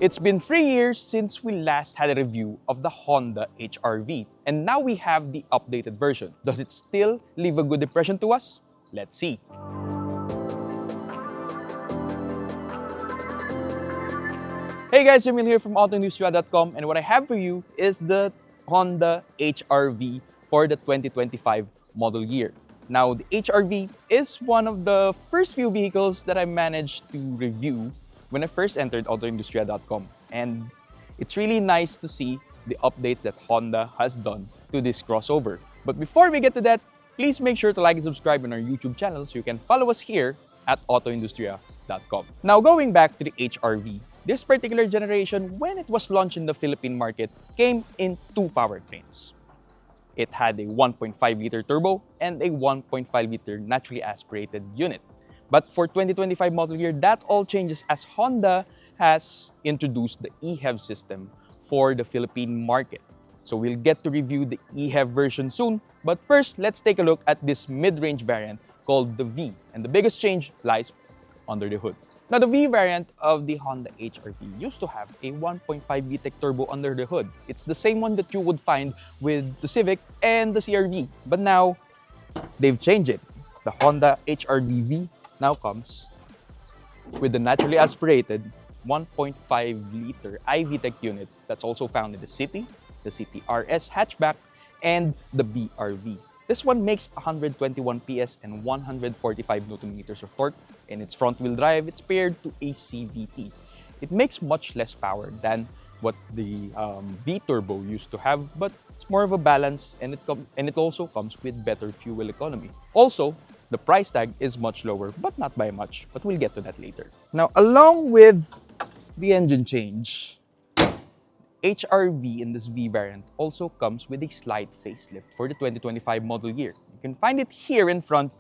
It's been 3 years since we last had a review of the Honda HR-V, and now we have the updated version. Does it still leave a good impression to us? Let's see. Hey guys, Jamil here from AutoIndustriya.com, and what I have for you is the Honda HR-V for the 2025 model year. Now, the HR-V is one of the first few vehicles that I managed to review when I first entered AutoIndustriya.com, and it's really nice to see the updates that Honda has done to this crossover. But before we get to that, please make sure to like and subscribe on our YouTube channel so you can follow us here at AutoIndustriya.com. Now, going back to the HR-V, this particular generation, when it was launched in the Philippine market, came in two powertrains. It had a 1.5-liter turbo and a 1.5-liter naturally aspirated unit. But for 2025 model year, that all changes as Honda has introduced the eHEV system for the Philippine market. So we'll get to review the eHEV version soon. But first, let's take a look at this mid-range variant called the V. And the biggest change lies under the hood. Now, the V variant of the Honda HR-V used to have a 1.5 VTEC Turbo under the hood. It's the same one that you would find with the Civic and the CR-V. But now, they've changed it. The Honda HR-V V now comes with the naturally aspirated 1.5-liter iVTEC unit that's also found in the City RS hatchback, and the BR-V. This one makes 121 PS and 145 Nm of torque. In its front-wheel drive, it's paired to a CVT. It makes much less power than what the V-Turbo used to have, but it's more of a balance, and it also comes with better fuel economy. Also, the price tag is much lower, but not by much, but we'll get to that later. Now, along with the engine change, HR-V in this V variant also comes with a slight facelift for the 2025 model year. You can find it here in front.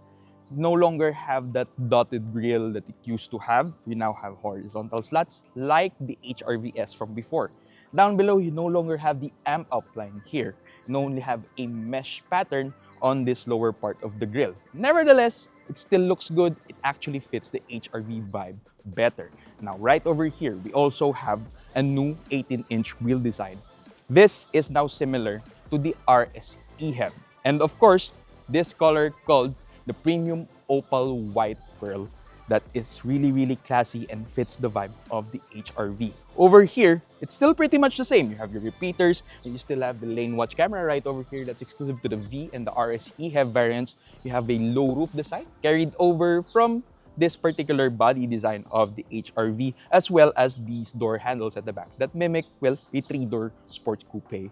No longer have that dotted grille that it used to have. You now have horizontal slots like the HR-VS from before. Down below, you no longer have the amp outline here. You only have a mesh pattern on this lower part of the grille. Nevertheless, it still looks good. It actually fits the HR-V vibe better. Now, right over here, we also have a new 18-inch wheel design. This is now similar to the RS eHEV. And of course, this color called the Premium Opal White Pearl that is really classy and fits the vibe of the HR-V. Over here, it's still pretty much the same. You have your repeaters, and you still have the lane watch camera right over here that's exclusive to the V and the RS eHEV variants. You have a low roof design carried over from this particular body design of the HR-V, as well as these door handles at the back that mimic, well, a 3-door sports coupe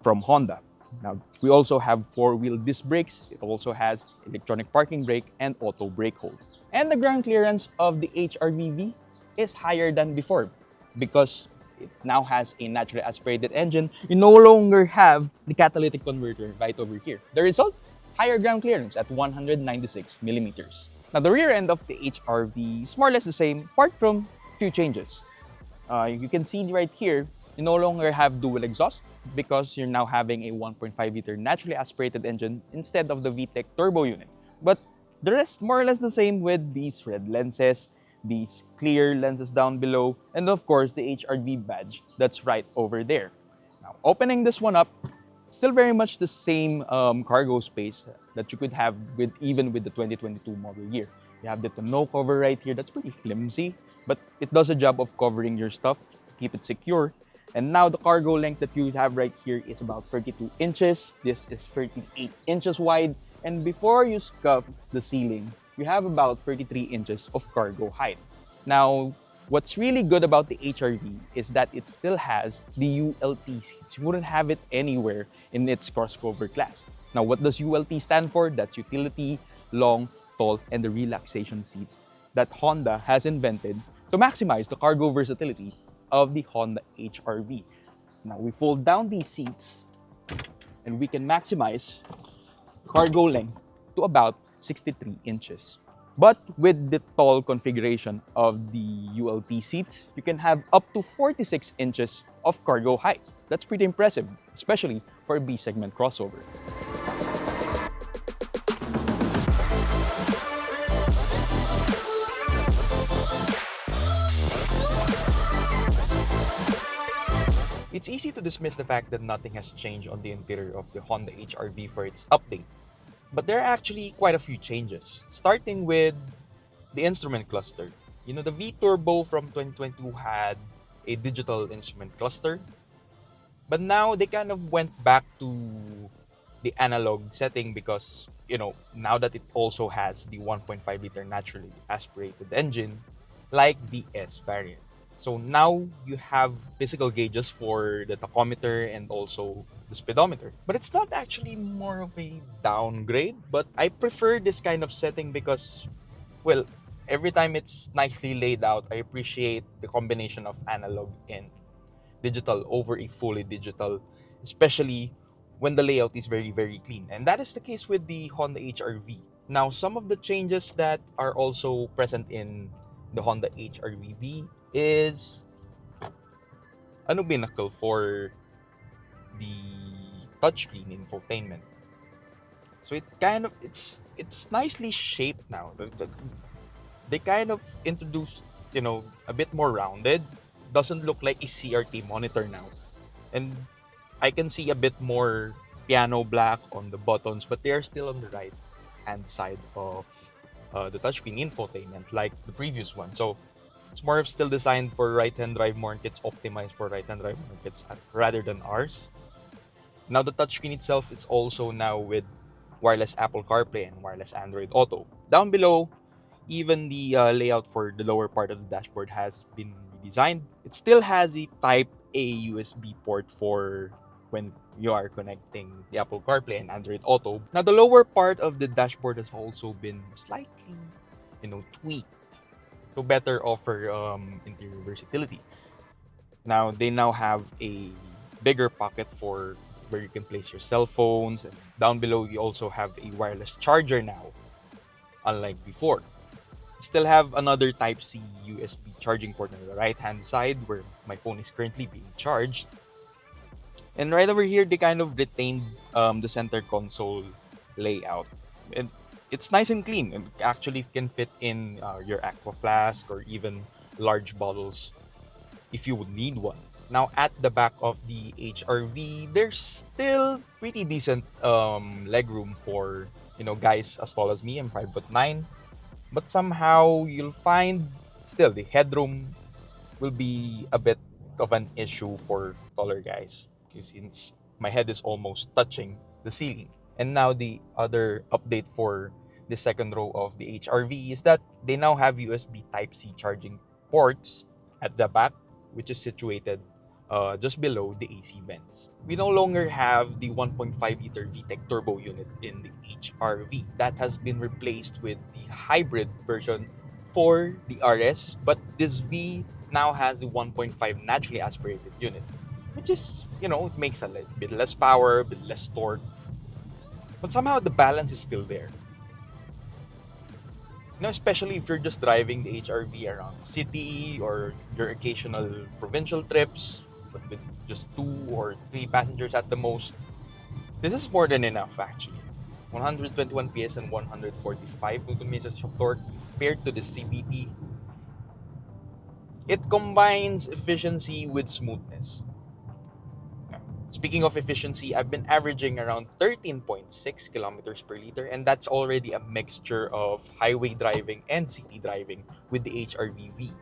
from Honda. Now, we also have 4-wheel disc brakes. It also has electronic parking brake and auto brake hold. And the ground clearance of the HR-V is higher than before because it now has a naturally aspirated engine. You no longer have the catalytic converter right over here. The result? Higher ground clearance at 196 millimeters. Now, the rear end of the HR-V is more or less the same, apart from a few changes. You can see right here, you no longer have dual exhaust because you're now having a 1.5-liter naturally aspirated engine instead of the VTEC Turbo unit. But the rest, more or less the same with these red lenses, these clear lenses down below, and of course, the HR-V badge that's right over there. Now, opening this one up, still very much the same cargo space that you could have even with the 2022 model year. You have the tonneau cover right here that's pretty flimsy, but it does a job of covering your stuff, keep it secure. And now the cargo length that you have right here is about 32 inches. This is 38 inches wide. And before you scuff the ceiling, you have about 33 inches of cargo height. Now, what's really good about the HR-V is that it still has the ULT seats. You wouldn't have it anywhere in its crossover class. Now, what does ULT stand for? That's utility, long, tall, and the relaxation seats that Honda has invented to maximize the cargo versatility of the Honda HR-V. Now, we fold down these seats and we can maximize cargo length to about 63 inches. But with the tall configuration of the ULT seats, you can have up to 46 inches of cargo height. That's pretty impressive, especially for a B-segment crossover. It's easy to dismiss the fact that nothing has changed on the interior of the Honda HR-V for its update. But there are actually quite a few changes, starting with the instrument cluster. The V Turbo from 2022 had a digital instrument cluster, but now they kind of went back to the analog setting because, now that it also has the 1.5 liter naturally aspirated engine like the S variant. So now you have physical gauges for the tachometer and also the speedometer. But it's not actually more of a downgrade, but I prefer this kind of setting because, well, every time it's nicely laid out, I appreciate the combination of analog and digital over a fully digital, especially when the layout is very, very clean. And that is the case with the Honda HR-V. Now, some of the changes that are also present in the Honda HR-V is ano binakle for the touchscreen infotainment. So it's nicely shaped now. They kind of introduced, a bit more rounded. Doesn't look like a CRT monitor now. And I can see a bit more piano black on the buttons, but they are still on the right hand side of the touchscreen infotainment, like the previous one. So it's more of still designed for right-hand drive markets, optimized for right-hand drive markets rather than ours. Now the touchscreen itself is also now with wireless Apple CarPlay and wireless Android Auto. Down below, even the layout for the lower part of the dashboard has been redesigned. It still has a Type A USB port for when you are connecting the Apple CarPlay and Android Auto. Now the lower part of the dashboard has also been slightly, tweaked to better offer interior versatility. Now they now have a bigger pocket for where you can place your cell phones. And down below, you also have a wireless charger now, unlike before. Still have another Type-C USB charging port on the right-hand side where my phone is currently being charged. And right over here, they kind of retained the center console layout. And it's nice and clean. And actually can fit in your aqua flask or even large bottles if you would need one. Now, at the back of the HR-V, there's still pretty decent legroom for, guys as tall as me. I'm 5'9". But somehow you'll find still the headroom will be a bit of an issue for taller guys because since my head is almost touching the ceiling. And now the other update for the second row of the HR-V is that they now have USB Type-C charging ports at the back, which is situated just below the AC vents. We no longer have the 1.5 liter VTEC Turbo unit in the HR-V. That has been replaced with the hybrid version for the RS, but this V now has the 1.5 naturally aspirated unit, which is, it makes a bit less power, a bit less torque, but somehow the balance is still there. Especially if you're just driving the HR-V around the city or your occasional provincial trips, but with just 2 or 3 passengers at the most. This is more than enough actually. 121 PS and 145 Nm of torque paired to the CVT. It combines efficiency with smoothness. Speaking of efficiency, I've been averaging around 13.6 kilometers per liter, and that's already a mixture of highway driving and city driving with the HR-V.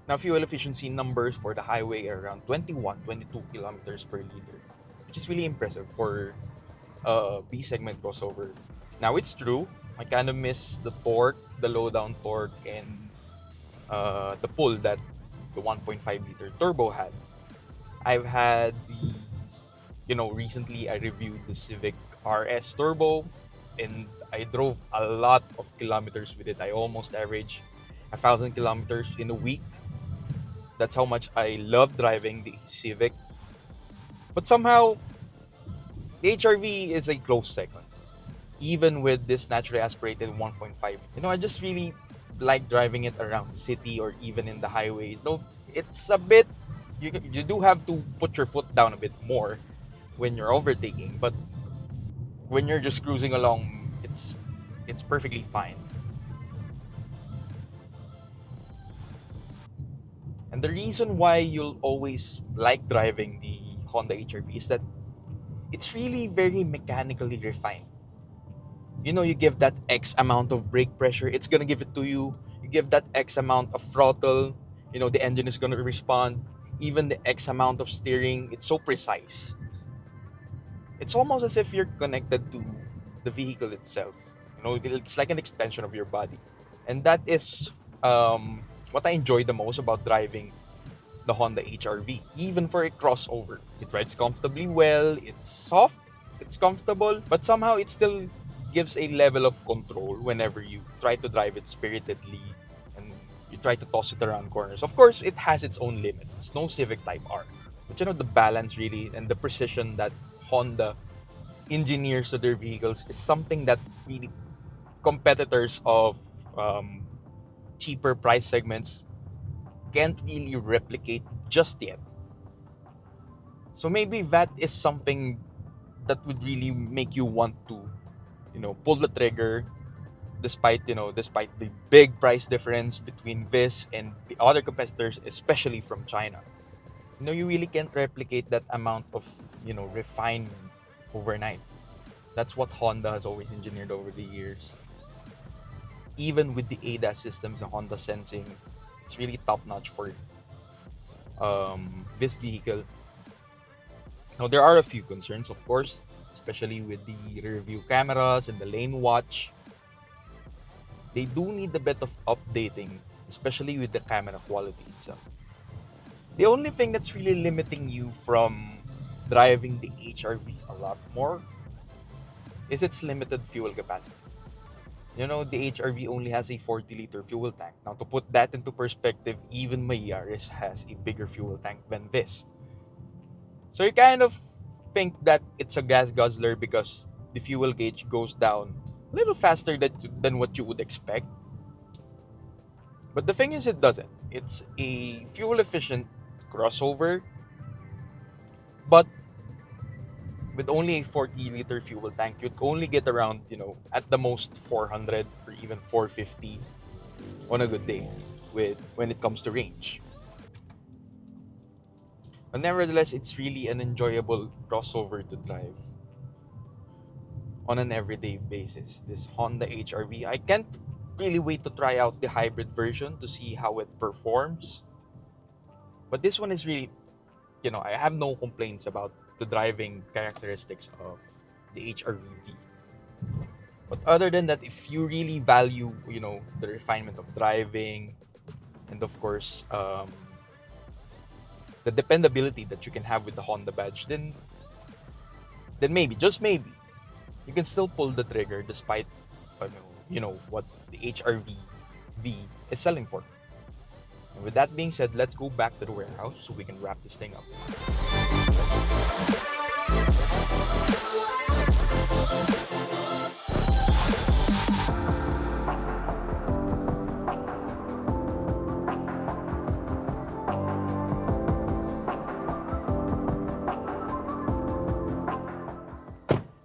Now, fuel efficiency numbers for the highway are around 22 kilometers per liter, which is really impressive for a B segment crossover. Now, it's true, I kind of miss the torque, the low down torque, and the pull that the 1.5 liter turbo had. I've had these, recently I reviewed the Civic RS Turbo and I drove a lot of kilometers with it. I almost averaged 1,000 kilometers in a week. That's how much I love driving the Civic. But somehow, the HR-V is a close second. Even with this naturally aspirated 1.5. I just really like driving it around the city or even in the highways. Though it's a bit, you do have to put your foot down a bit more when you're overtaking. But when you're just cruising along, it's perfectly fine. And the reason why you'll always like driving the Honda HR-V is that it's really very mechanically refined. You know, you give that X amount of brake pressure, it's gonna give it to you. You give that X amount of throttle, you know, the engine is gonna respond. Even the X amount of steering, it's so precise. It's almost as if you're connected to the vehicle itself. You know, it's like an extension of your body. And that is what I enjoy the most about driving the Honda HR-V, even for a crossover. It rides comfortably well, it's soft, it's comfortable, but somehow it still gives a level of control whenever you try to drive it spiritedly and you try to toss it around corners. Of course, it has its own limits. It's no Civic Type R. But you know, the balance really and the precision that Honda engineers to their vehicles is something that really competitors of cheaper price segments can't really replicate just yet. So maybe that is something that would really make you want to, you know, pull the trigger despite the big price difference between this and the other competitors, especially from China. You know, you really can't replicate that amount of, you know, refinement overnight. That's what Honda has always engineered over the years. Even with the ADAS system, the Honda sensing, it's really top notch for this vehicle. Now, there are a few concerns, of course, especially with the rear view cameras and the lane watch. They do need a bit of updating, especially with the camera quality itself. The only thing that's really limiting you from driving the HR-V a lot more is its limited fuel capacity. You know, the HR-V only has a 40-liter fuel tank. Now, to put that into perspective, even my Yaris has a bigger fuel tank than this. So you kind of think that it's a gas guzzler because the fuel gauge goes down a little faster than what you would expect. But the thing is, it doesn't. It's a fuel-efficient crossover, but with only a 40-liter fuel tank, you'd only get around, you know, at the most 400 or even 450 on a good day when it comes to range. But nevertheless, it's really an enjoyable crossover to drive on an everyday basis. This Honda HR-V, I can't really wait to try out the hybrid version to see how it performs. But this one is really, you know, I have no complaints about the driving characteristics of the HR-V. But other than that, if you really value, you know, the refinement of driving and of course the dependability that you can have with the Honda badge, then maybe, just maybe, you can still pull the trigger despite you know what the HR-V is selling for. And with that being said, let's go back to the warehouse so we can wrap this thing up.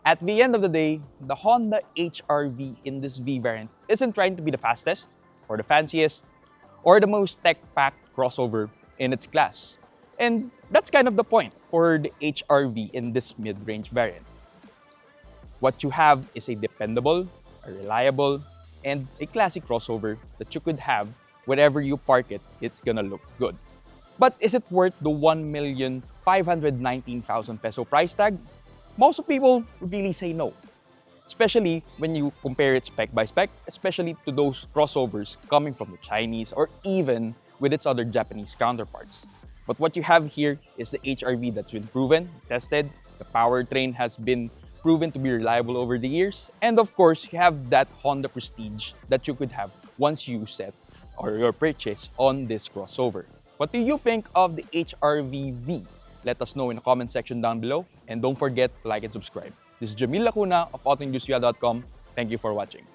At the end of the day, the Honda HR-V in this V variant isn't trying to be the fastest, or the fanciest, or the most tech-packed crossover in its class. And that's kind of the point for the HR-V in this mid-range variant. What you have is a dependable, a reliable, and a classic crossover that you could have wherever you park it, it's gonna look good. But is it worth the 1,519,000 peso price tag? Most people really say no, especially when you compare it spec by spec, especially to those crossovers coming from the Chinese or even with its other Japanese counterparts. But what you have here is the HR-V that's been proven, tested, the powertrain has been proven to be reliable over the years, and of course, you have that Honda prestige that you could have once you set or your purchase on this crossover. What do you think of the HR-V V? Let us know in the comment section down below, and don't forget to like and subscribe. This is Jamil of AutoIndustriya.com. Thank you for watching.